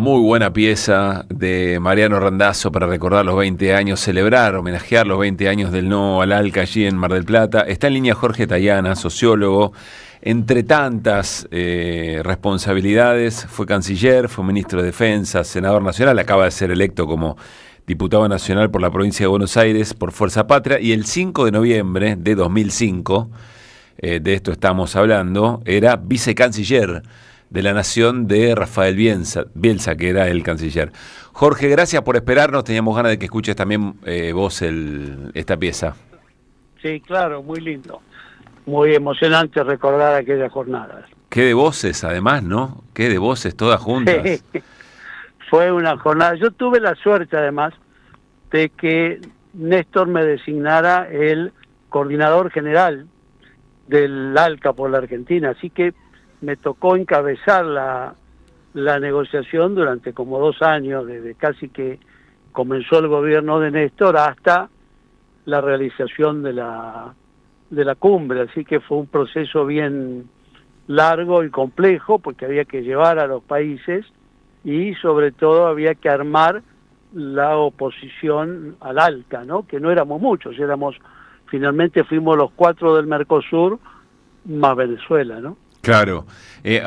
Muy buena pieza de Mariano Randazzo para recordar los 20 años, celebrar, homenajear los 20 años del no al ALCA allí en Mar del Plata. Está en línea Jorge Tayana, sociólogo. Entre tantas responsabilidades, fue canciller, fue ministro de Defensa, senador nacional, acaba de ser electo como diputado nacional por la provincia de Buenos Aires por Fuerza Patria, y el 5 de noviembre de 2005, de esto estamos hablando, era vicecanciller de la Nación de Rafael Bielsa, que era el canciller. Jorge, gracias por esperarnos, teníamos ganas de que escuches también vos esta pieza. Sí, claro, muy lindo, muy emocionante recordar aquellas jornadas. Qué de voces además, ¿no? Qué de voces todas juntas. Sí. Fue una jornada, yo tuve la suerte además de que Néstor me designara el coordinador general del ALCA por la Argentina, así que me tocó encabezar la negociación durante como 2 años, desde casi que comenzó el gobierno de Néstor hasta la realización de la cumbre, así que fue un proceso bien largo y complejo, porque había que llevar a los países y sobre todo había que armar la oposición al ALCA, ¿no? Que no éramos muchos, finalmente fuimos los 4 del Mercosur más Venezuela, ¿no? Claro,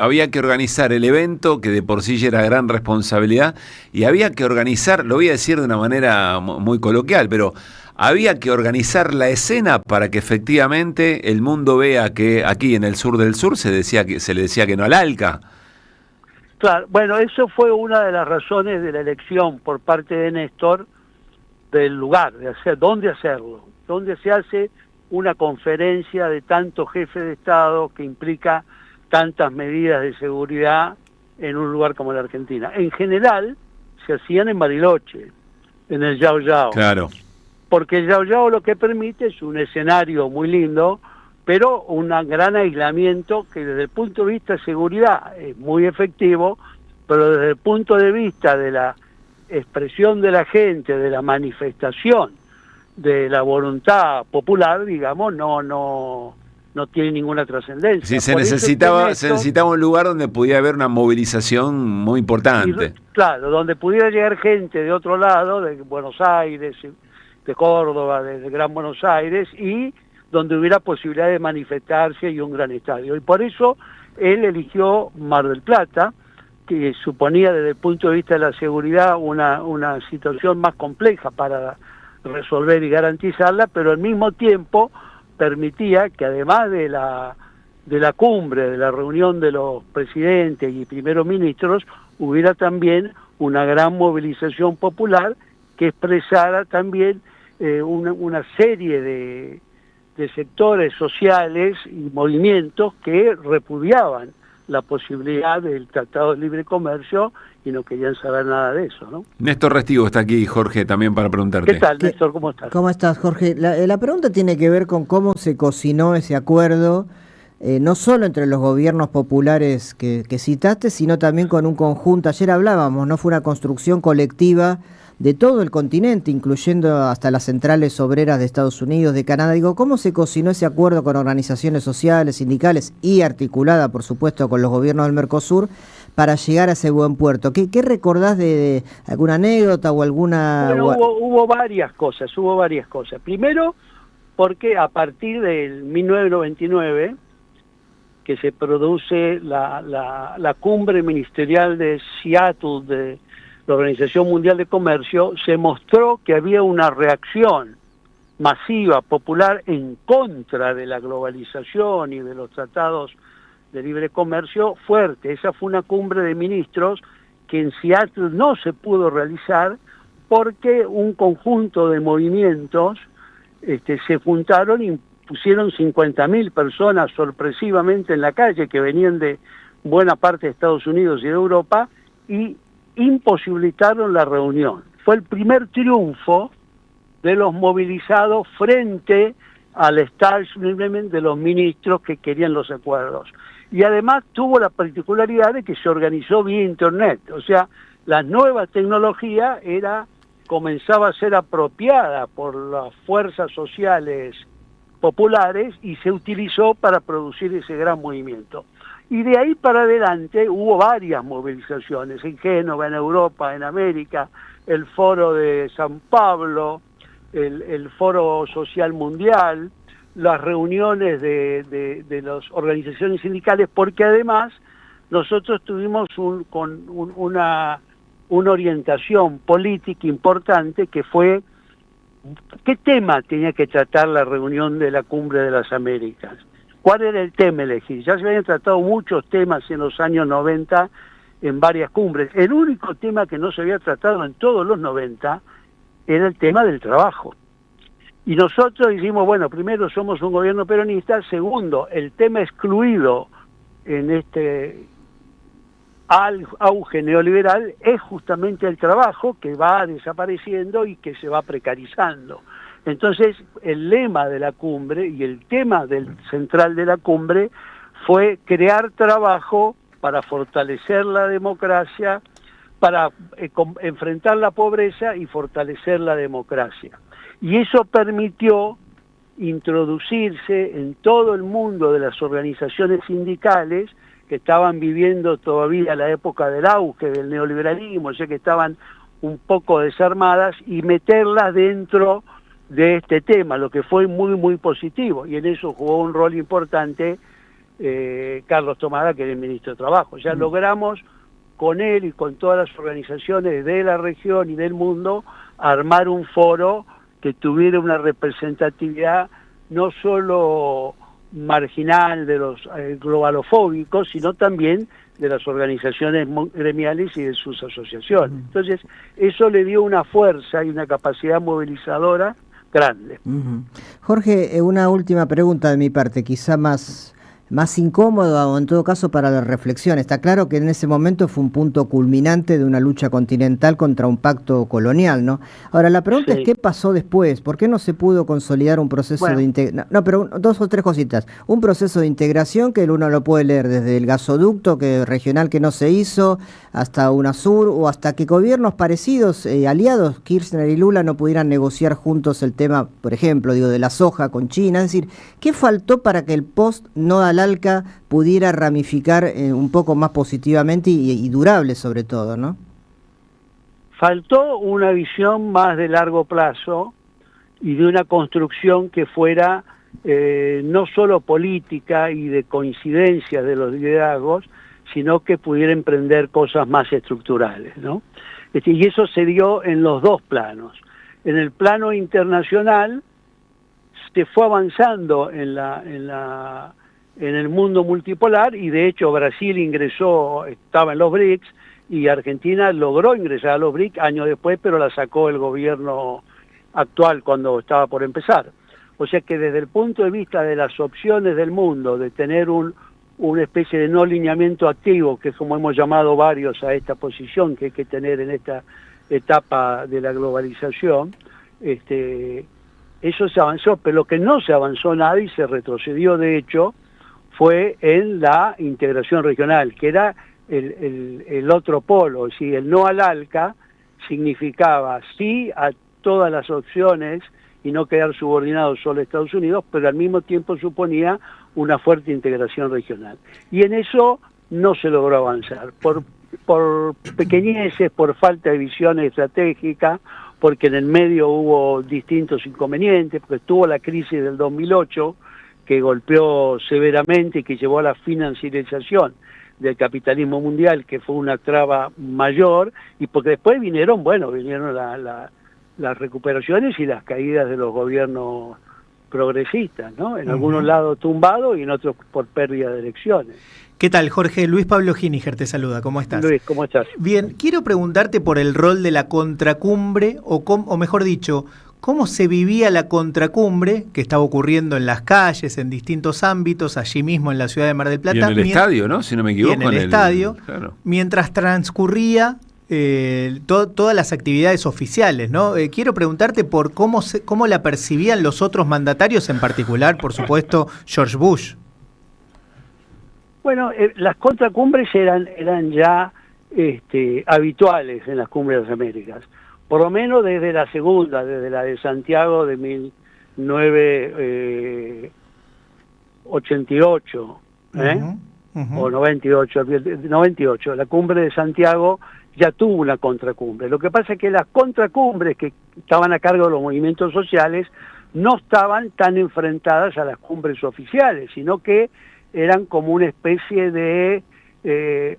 había que organizar el evento, que de por sí ya era gran responsabilidad, y había que organizar, lo voy a decir de una manera muy coloquial, pero había que organizar la escena para que efectivamente el mundo vea que aquí en el sur del sur se le decía que no al ALCA. Claro, bueno, eso fue una de las razones de la elección por parte de Néstor del lugar, dónde hacerlo, dónde se hace una conferencia de tantos jefes de Estado que implica tantas medidas de seguridad en un lugar como la Argentina. En general se hacían en Bariloche, en el Yao Yao. Claro. Porque el Yao Yao lo que permite es un escenario muy lindo, pero un gran aislamiento que desde el punto de vista de seguridad es muy efectivo, pero desde el punto de vista de la expresión de la gente, de la manifestación, de la voluntad popular, digamos, no tiene ninguna trascendencia. Sí, se necesitaba un lugar donde pudiera haber una movilización muy importante. Claro, donde pudiera llegar gente de otro lado, de Buenos Aires, de Córdoba, de Gran Buenos Aires, y donde hubiera posibilidad de manifestarse y un gran estadio. Y por eso él eligió Mar del Plata, que suponía desde el punto de vista de la seguridad una situación más compleja para resolver y garantizarla, pero al mismo tiempo permitía que además de la cumbre, de la reunión de los presidentes y primeros ministros, hubiera también una gran movilización popular que expresara también una serie de sectores sociales y movimientos que repudiaban la posibilidad del Tratado de Libre Comercio y no querían saber nada de eso, ¿no? Néstor Restivo está aquí, Jorge, también para preguntarte. ¿Qué tal, Néstor? ¿Cómo estás? ¿Cómo estás, Jorge? La pregunta tiene que ver con cómo se cocinó ese acuerdo, no solo entre los gobiernos populares que citaste, sino también con un conjunto. Ayer hablábamos, ¿no? Fue una construcción colectiva de todo el continente, incluyendo hasta las centrales obreras de Estados Unidos, de Canadá. Digo, ¿cómo se cocinó ese acuerdo con organizaciones sociales, sindicales y articulada, por supuesto, con los gobiernos del Mercosur para llegar a ese buen puerto? ¿Qué recordás de alguna anécdota o alguna...? Bueno, hubo varias cosas. Primero, porque a partir del 1999, que se produce la cumbre ministerial de Seattle de la Organización Mundial de Comercio, se mostró que había una reacción masiva, popular, en contra de la globalización y de los tratados de libre comercio fuerte. Esa fue una cumbre de ministros que en Seattle no se pudo realizar porque un conjunto de movimientos se juntaron y pusieron 50.000 personas sorpresivamente en la calle, que venían de buena parte de Estados Unidos y de Europa, y imposibilitaron la reunión. Fue el primer triunfo de los movilizados frente al establishment de los ministros que querían los acuerdos. Y además tuvo la particularidad de que se organizó vía internet, o sea, la nueva tecnología comenzaba a ser apropiada por las fuerzas sociales populares y se utilizó para producir ese gran movimiento. Y de ahí para adelante hubo varias movilizaciones, en Génova, en Europa, en América, el Foro de San Pablo, el Foro Social Mundial, las reuniones de las organizaciones sindicales, porque además nosotros tuvimos una orientación política importante que fue qué tema tenía que tratar la reunión de la Cumbre de las Américas. ¿Cuál era el tema elegido? Ya se habían tratado muchos temas en los años 90 en varias cumbres. El único tema que no se había tratado en todos los 90 era el tema del trabajo. Y nosotros dijimos, bueno, primero somos un gobierno peronista, segundo, el tema excluido en este auge neoliberal es justamente el trabajo, que va desapareciendo y que se va precarizando. Entonces, el lema de la cumbre y el tema central de la cumbre fue crear trabajo para fortalecer la democracia, para enfrentar la pobreza y fortalecer la democracia. Y eso permitió introducirse en todo el mundo de las organizaciones sindicales que estaban viviendo todavía la época del auge del neoliberalismo, o sea que estaban un poco desarmadas, y meterlas dentro de este tema, lo que fue muy, muy positivo. Y en eso jugó un rol importante Carlos Tomada, que era el ministro de Trabajo. Ya logramos con él y con todas las organizaciones de la región y del mundo armar un foro que tuviera una representatividad no solo marginal de los globalofóbicos, sino también de las organizaciones gremiales y de sus asociaciones. Entonces, eso le dio una fuerza y una capacidad movilizadora grande. Jorge, una última pregunta de mi parte, quizá más incómoda o en todo caso para la reflexión. Está claro que en ese momento fue un punto culminante de una lucha continental contra un pacto colonial, ¿no? Ahora, la pregunta es ¿qué pasó después? ¿Por qué no se pudo consolidar un proceso de integración? No, pero dos o tres cositas. Un proceso de integración que uno lo puede leer desde el gasoducto regional que no se hizo, hasta UNASUR, o hasta que gobiernos parecidos, aliados, Kirchner y Lula, no pudieran negociar juntos el tema, por ejemplo, de la soja con China. Es decir, ¿qué faltó para que el post no ALCA pudiera ramificar un poco más positivamente y durable sobre todo, ¿no? Faltó una visión más de largo plazo y de una construcción que fuera no solo política y de coincidencia de los liderazgos, sino que pudiera emprender cosas más estructurales, ¿no? Y eso se dio en los dos planos. En el plano internacional se fue avanzando en el mundo multipolar, y de hecho Brasil estaba en los BRICS, y Argentina logró ingresar a los BRICS años después, pero la sacó el gobierno actual cuando estaba por empezar. O sea que desde el punto de vista de las opciones del mundo, de tener una especie de no lineamiento activo, que es como hemos llamado varios a esta posición que hay que tener en esta etapa de la globalización, eso se avanzó, pero lo que no se avanzó nada y se retrocedió de hecho fue en la integración regional, que era el otro polo. Es decir, el no al ALCA significaba sí a todas las opciones y no quedar subordinados solo a Estados Unidos, pero al mismo tiempo suponía una fuerte integración regional. Y en eso no se logró avanzar, por pequeñeces, por falta de visión estratégica, porque en el medio hubo distintos inconvenientes, porque estuvo la crisis del 2008, que golpeó severamente y que llevó a la financiarización del capitalismo mundial, que fue una traba mayor, y porque después vinieron las recuperaciones y las caídas de los gobiernos progresistas, ¿no? En algunos lados tumbados y en otros por pérdida de elecciones. ¿Qué tal, Jorge? Luis Pablo Giniger te saluda, ¿cómo estás? Luis, ¿cómo estás? Bien, quiero preguntarte por el rol de la contracumbre, o mejor dicho, ¿cómo se vivía la contracumbre que estaba ocurriendo en las calles, en distintos ámbitos, allí mismo en la ciudad de Mar del Plata? Y en el estadio, ¿no? Si no me equivoco. Y en el estadio, claro. Mientras transcurría todas las actividades oficiales, ¿no? Quiero preguntarte por cómo la percibían los otros mandatarios, en particular, por supuesto, George Bush. Bueno, las contracumbres eran ya habituales en las cumbres de las Américas, por lo menos desde la segunda, desde la de Santiago de 1988. o 98, la cumbre de Santiago ya tuvo una contracumbre. Lo que pasa es que las contracumbres que estaban a cargo de los movimientos sociales no estaban tan enfrentadas a las cumbres oficiales, sino que eran como una especie de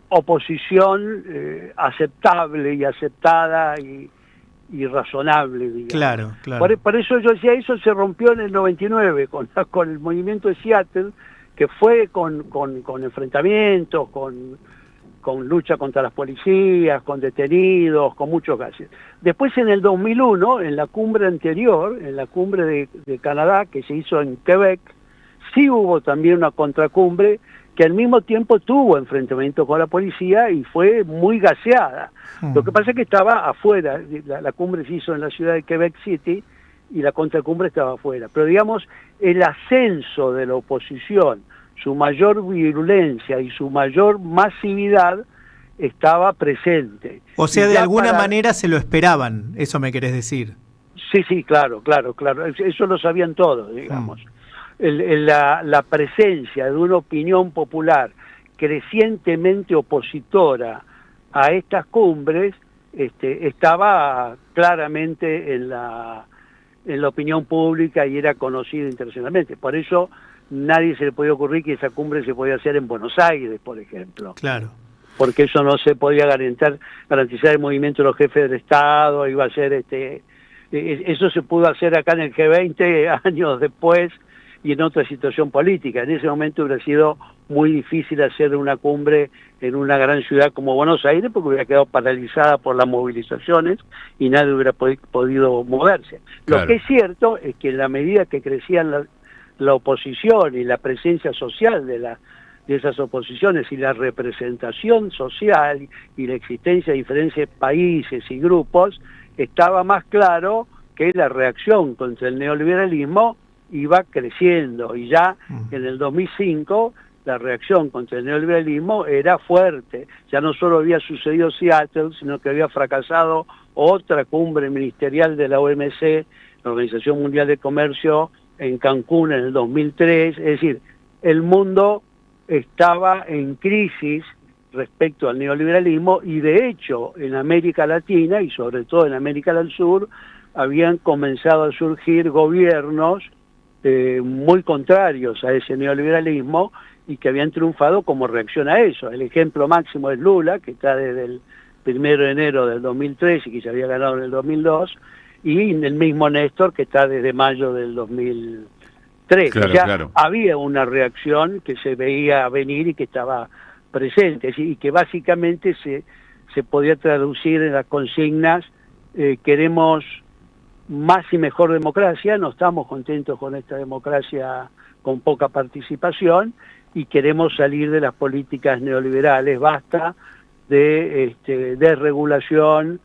oposición aceptable y aceptada y razonable, digamos. Claro, claro. Por eso yo decía, eso se rompió en el 99 con el movimiento de Seattle, que fue con enfrentamientos, con lucha contra las policías, con detenidos, con muchos gases. Después en el 2001, en la cumbre anterior, en la cumbre de Canadá, que se hizo en Quebec, sí hubo también una contracumbre que al mismo tiempo tuvo enfrentamientos con la policía y fue muy gaseada. Lo que pasa es que estaba afuera, la cumbre se hizo en la ciudad de Quebec City y la contracumbre estaba afuera. Pero digamos, el ascenso de la oposición, su mayor virulencia y su mayor masividad estaba presente. O sea, de alguna manera se lo esperaban, eso me querés decir. Sí, claro. Eso lo sabían todos, digamos. La presencia de una opinión popular crecientemente opositora a estas cumbres estaba claramente en la opinión pública y era conocida internacionalmente. Por eso nadie se le podía ocurrir que esa cumbre se podía hacer en Buenos Aires, por ejemplo. Claro. Porque eso no se podía garantizar el movimiento de los jefes de Estado, iba a ser eso se pudo hacer acá en el G20 años después y en otra situación política. En ese momento hubiera sido muy difícil hacer una cumbre en una gran ciudad como Buenos Aires porque hubiera quedado paralizada por las movilizaciones y nadie hubiera podido moverse. Claro. Lo que es cierto es que en la medida que crecían la oposición y la presencia social de esas oposiciones y la representación social y la existencia de diferentes países y grupos, estaba más claro que la reacción contra el neoliberalismo iba creciendo y ya en el 2005 la reacción contra el neoliberalismo era fuerte. Ya no solo había sucedido Seattle, sino que había fracasado otra cumbre ministerial de la OMC, la Organización Mundial de Comercio, en Cancún en el 2003. Es decir, el mundo estaba en crisis respecto al neoliberalismo y de hecho en América Latina y sobre todo en América del Sur habían comenzado a surgir gobiernos muy contrarios a ese neoliberalismo y que habían triunfado como reacción a eso. El ejemplo máximo es Lula, que está desde el 1 de enero del 2003 y que se había ganado en el 2002, y el mismo Néstor, que está desde mayo del 2003. Claro. Había una reacción que se veía venir y que estaba presente, y que básicamente se podía traducir en las consignas: queremos más y mejor democracia, no estamos contentos con esta democracia con poca participación y queremos salir de las políticas neoliberales, basta de desregulación,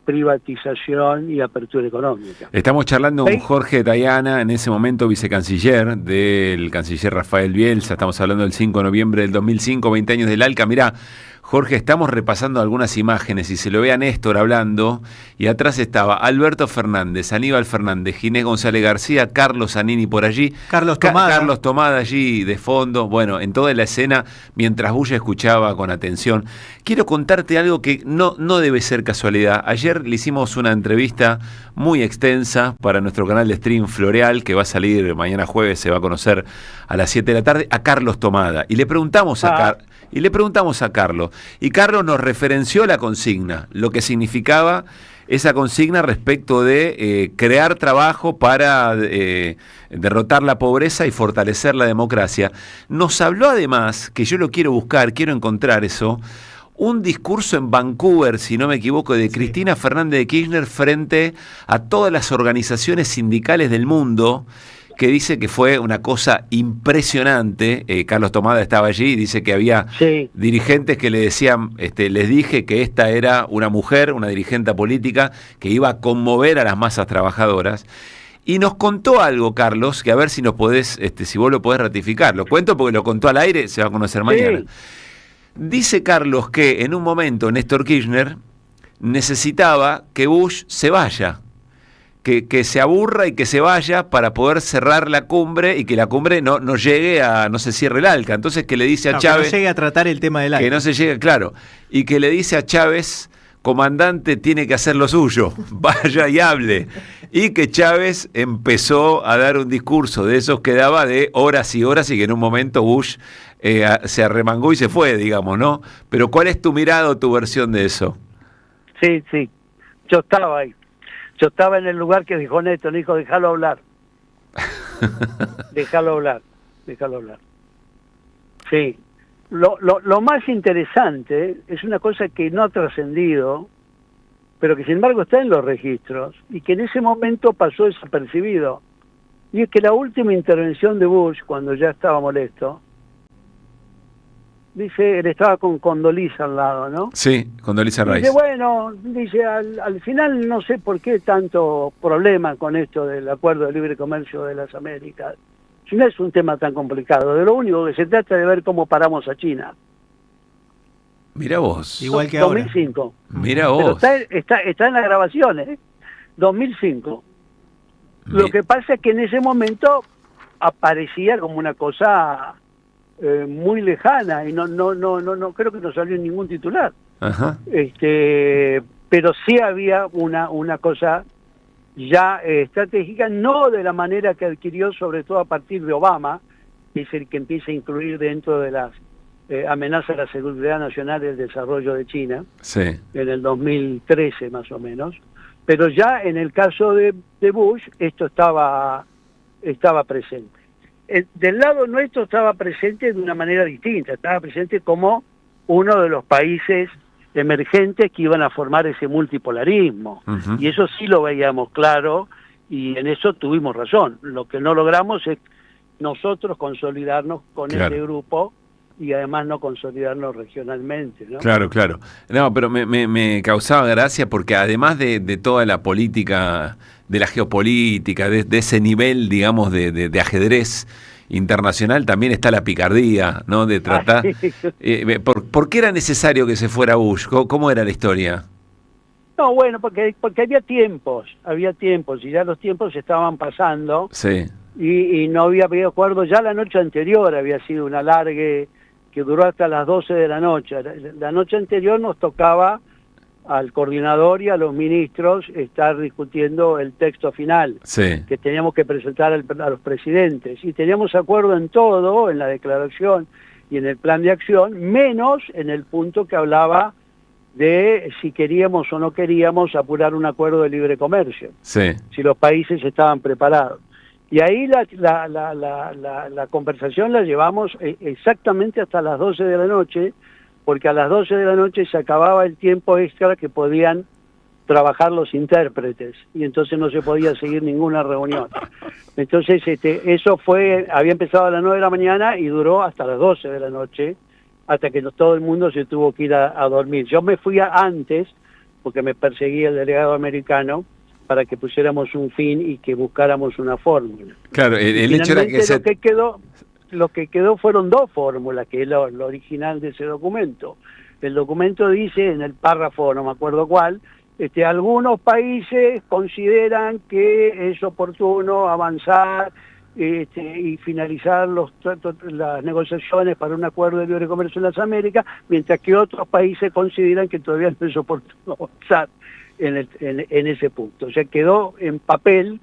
privatización y apertura económica. Estamos charlando con Jorge Tayana, en ese momento vicecanciller del canciller Rafael Bielsa. Estamos hablando del 5 de noviembre del 2005, 20 años del ALCA. Mirá, Jorge, estamos repasando algunas imágenes y se lo ve a Néstor hablando y atrás estaba Alberto Fernández, Aníbal Fernández, Ginés González García, Carlos Zanini por allí, Carlos Tomada allí de fondo, bueno, en toda la escena, mientras Bulla escuchaba con atención. Quiero contarte algo que no debe ser casualidad. Ayer le hicimos una entrevista muy extensa para nuestro canal de stream Floreal, que va a salir mañana jueves, se va a conocer a las 7 de la tarde, a Carlos Tomada. Y le preguntamos a Carlos, y Carlos nos referenció la consigna, lo que significaba esa consigna respecto de crear trabajo para derrotar la pobreza y fortalecer la democracia. Nos habló además, que yo lo quiero buscar, quiero encontrar eso, un discurso en Vancouver, si no me equivoco, de Cristina Fernández de Kirchner frente a todas las organizaciones sindicales del mundo, que dice que fue una cosa impresionante. Carlos Tomada estaba allí y dice que había dirigentes que le decían, les dije que esta era una mujer, una dirigente política que iba a conmover a las masas trabajadoras. Y nos contó algo, Carlos, que a ver si nos podés, si vos lo podés ratificar. Lo cuento porque lo contó al aire, se va a conocer mañana. Dice Carlos que en un momento Néstor Kirchner necesitaba que Bush se vaya, que se aburra y que se vaya para poder cerrar la cumbre y que la cumbre no llegue a, no se cierre el ALCA. Entonces que le dice a Chávez... Que no llegue a tratar el tema del ALCA. Que no se llegue, claro. Y que le dice a Chávez, comandante, tiene que hacer lo suyo, vaya y hable. Y que Chávez empezó a dar un discurso de esos que daba de horas y horas y que en un momento Bush se arremangó y se fue, digamos, ¿no? Pero ¿cuál es tu mirada o tu versión de eso? Sí, yo estaba ahí. Yo estaba en el lugar que dijo Néstor, le dijo, déjalo hablar. Déjalo hablar. Sí. Lo más interesante es una cosa que no ha trascendido, pero que sin embargo está en los registros, y que en ese momento pasó desapercibido. Y es que la última intervención de Bush, cuando ya estaba molesto, dice, él estaba con Condoleezza al lado, ¿no? Sí, Condoleezza Rice. Dice, bueno, al final no sé por qué tanto problema con esto del Acuerdo de Libre Comercio de las Américas. No es un tema tan complicado. De lo único que se trata de ver cómo paramos a China. Mira vos. Igual que ahora. 2005. Mira vos. Pero está en las grabaciones, 2005. Lo que pasa es que en ese momento aparecía como una cosa muy lejana y no creo que no salió ningún titular. Ajá. Pero sí había una cosa ya estratégica, no de la manera que adquirió, sobre todo a partir de Obama, que es el que empieza a incluir dentro de las amenazas a la seguridad nacional el desarrollo de China, sí, en el 2013 más o menos, pero ya en el caso de Bush esto estaba presente. Del lado nuestro estaba presente de una manera distinta, estaba presente como uno de los países emergentes que iban a formar ese multipolarismo, y eso sí lo veíamos claro, y en eso tuvimos razón. Lo que no logramos es nosotros consolidarnos con ese grupo, y además no consolidarnos regionalmente, ¿no? Claro. No, pero me causaba gracia porque además de toda la política, de la geopolítica, de ese nivel, digamos, de ajedrez internacional, también está la picardía, ¿no? De tratar... ¿Por qué era necesario que se fuera Bush? ¿Cómo era la historia? No, bueno, porque había tiempos, y ya los tiempos estaban pasando, sí, y no había acuerdo. Ya la noche anterior había sido un alargue que duró hasta las 12 de la noche. La noche anterior nos tocaba al coordinador y a los ministros estar discutiendo el texto final, sí, que teníamos que presentar a los presidentes, y teníamos acuerdo en todo, en la declaración y en el plan de acción, menos en el punto que hablaba de si queríamos o no queríamos apurar un acuerdo de libre comercio, sí, si los países estaban preparados. Y ahí la conversación la llevamos exactamente hasta las 12 de la noche, porque a las 12 de la noche se acababa el tiempo extra que podían trabajar los intérpretes, y entonces no se podía seguir ninguna reunión. Entonces eso había empezado a las 9 de la mañana y duró hasta las 12 de la noche, hasta que todo el mundo se tuvo que ir a dormir. Yo me fui antes, porque me perseguía el delegado americano, para que pusiéramos un fin y que buscáramos una fórmula. Claro, el hecho era que lo que quedó fueron dos fórmulas, que es lo original de ese documento. El documento dice, en el párrafo, no me acuerdo cuál, algunos países consideran que es oportuno avanzar y finalizar las negociaciones para un acuerdo de libre comercio en las Américas, mientras que otros países consideran que todavía no es oportuno avanzar en ese punto. O sea, quedó en papel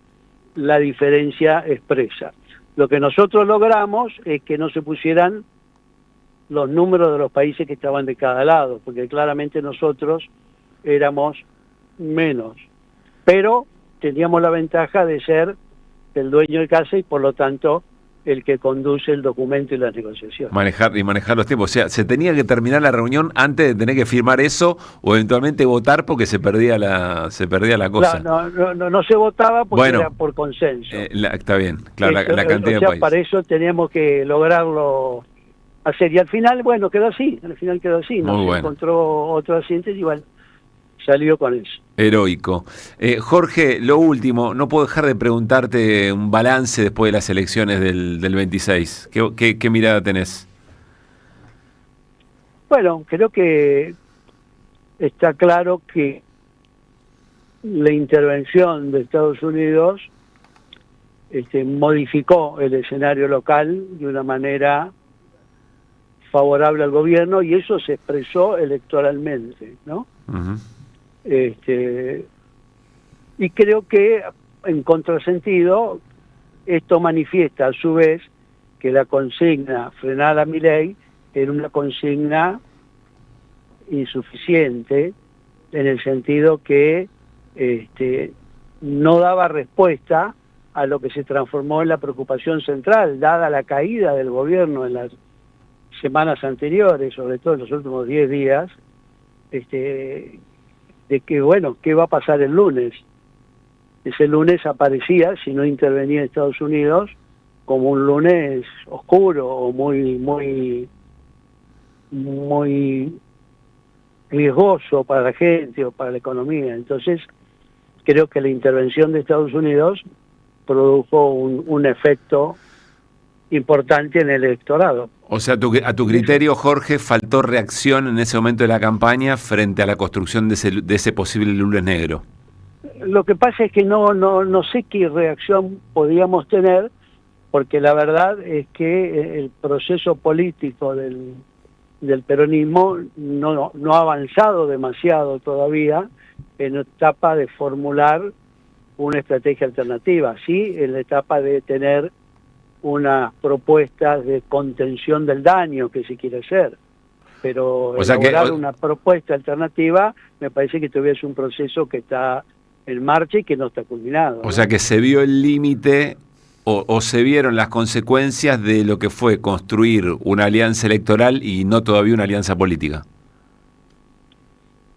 la diferencia expresa. Lo que nosotros logramos es que no se pusieran los números de los países que estaban de cada lado, porque claramente nosotros éramos menos, pero teníamos la ventaja de ser el dueño de casa y por lo tanto el que conduce el documento y la negociación. Manejar los tiempos. O sea, se tenía que terminar la reunión antes de tener que firmar eso o eventualmente votar porque se perdía la cosa. No se votaba porque era por consenso. Está bien, claro, la cantidad de países. Para eso teníamos que lograrlo hacer. Y al final, quedó así. No se encontró otro asiento y igual salió con eso. Heroico. Jorge, lo último, no puedo dejar de preguntarte un balance después de las elecciones del 26. ¿Qué mirada tenés? Bueno, creo que está claro que la intervención de Estados Unidos modificó el escenario local de una manera favorable al gobierno, y eso se expresó electoralmente, ¿no? Ujú. Y creo que, en contrasentido, esto manifiesta a su vez que la consigna frenar a Milei era una consigna insuficiente, en el sentido que no daba respuesta a lo que se transformó en la preocupación central, dada la caída del gobierno en las semanas anteriores, sobre todo en los últimos 10 días, de que, bueno, ¿qué va a pasar el lunes? Ese lunes aparecía, si no intervenía Estados Unidos, como un lunes oscuro o muy riesgoso para la gente o para la economía. Entonces, creo que la intervención de Estados Unidos produjo un efecto importante en el electorado. O sea, a tu criterio, Jorge, faltó reacción en ese momento de la campaña frente a la construcción de ese posible lunes negro. Lo que pasa es que no sé qué reacción podíamos tener, porque la verdad es que el proceso político del peronismo no ha avanzado demasiado todavía en la etapa de formular una estrategia alternativa, sí, en la etapa de tener unas propuestas de contención del daño que se quiere hacer, pero elaborar una propuesta alternativa me parece que todavía es un proceso que está en marcha y que no está culminado, ¿no? O sea que se vio el límite o se vieron las consecuencias de lo que fue construir una alianza electoral y no todavía una alianza política.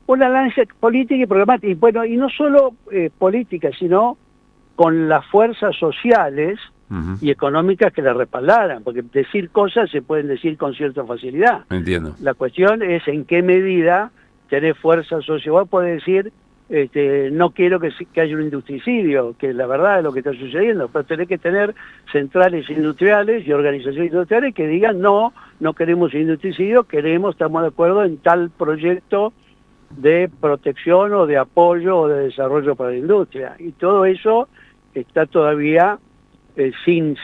Una alianza política y programática, y bueno, y no solo política, sino con las fuerzas sociales y económicas que la respaldaran, porque decir cosas se pueden decir con cierta facilidad. Entiendo. La cuestión es en qué medida tenés fuerza social. Vos podés decir, no quiero que haya un industricidio, que la verdad es lo que está sucediendo, pero tenés que tener centrales industriales y organizaciones industriales que digan no queremos industricidio, estamos de acuerdo en tal proyecto de protección o de apoyo o de desarrollo para la industria. Y todo eso está todavía sin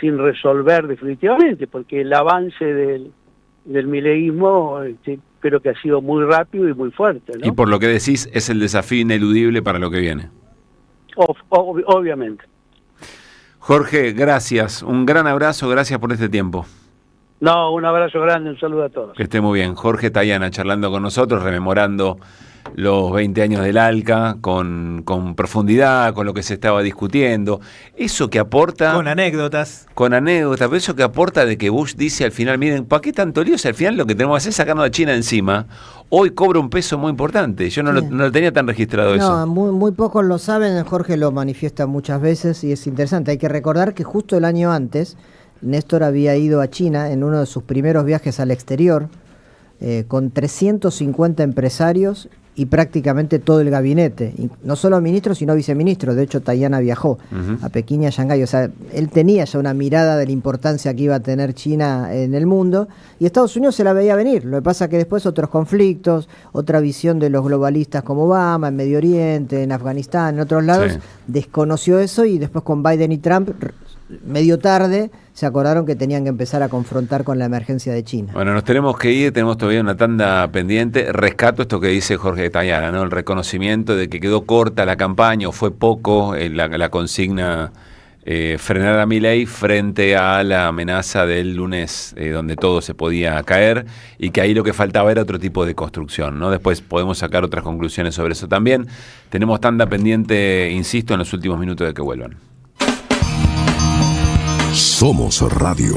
resolver definitivamente, porque el avance del mileísmo creo que ha sido muy rápido y muy fuerte, ¿no? Y por lo que decís, es el desafío ineludible para lo que viene. Obviamente. Jorge, gracias. Un gran abrazo, gracias por este tiempo. No, un abrazo grande, un saludo a todos. Que esté muy bien. Jorge Tayana charlando con nosotros, rememorando los 20 años del ALCA con profundidad, con lo que se estaba discutiendo. Eso que aporta... Con anécdotas. Pero eso que aporta de que Bush dice al final, miren, ¿para qué tanto lío? Si al final lo que tenemos que hacer es sacarnos a China encima. Hoy cobra un peso muy importante. Yo no lo tenía tan registrado eso. No, muy pocos lo saben. Jorge lo manifiesta muchas veces y es interesante. Hay que recordar que justo el año antes, Néstor había ido a China en uno de sus primeros viajes al exterior con 350 empresarios y prácticamente todo el gabinete, y no solo ministros sino viceministros. De hecho, Tayana viajó a Pekín y a Shanghái. O sea, él tenía ya una mirada de la importancia que iba a tener China en el mundo, y Estados Unidos se la veía venir. Lo que pasa es que después otros conflictos, otra visión de los globalistas como Obama en Medio Oriente, en Afganistán, en otros lados, desconoció eso, y después con Biden y Trump, medio tarde, se acordaron que tenían que empezar a confrontar con la emergencia de China. Bueno, nos tenemos que ir, tenemos todavía una tanda pendiente. Rescato esto que dice Jorge Tayana, ¿no? El reconocimiento de que quedó corta la campaña, o fue poco la consigna frenar a Milei frente a la amenaza del lunes, donde todo se podía caer, y que ahí lo que faltaba era otro tipo de construcción, ¿no? Después podemos sacar otras conclusiones sobre eso también. Tenemos tanda pendiente, insisto, en los últimos minutos de que vuelvan. Somos Radio.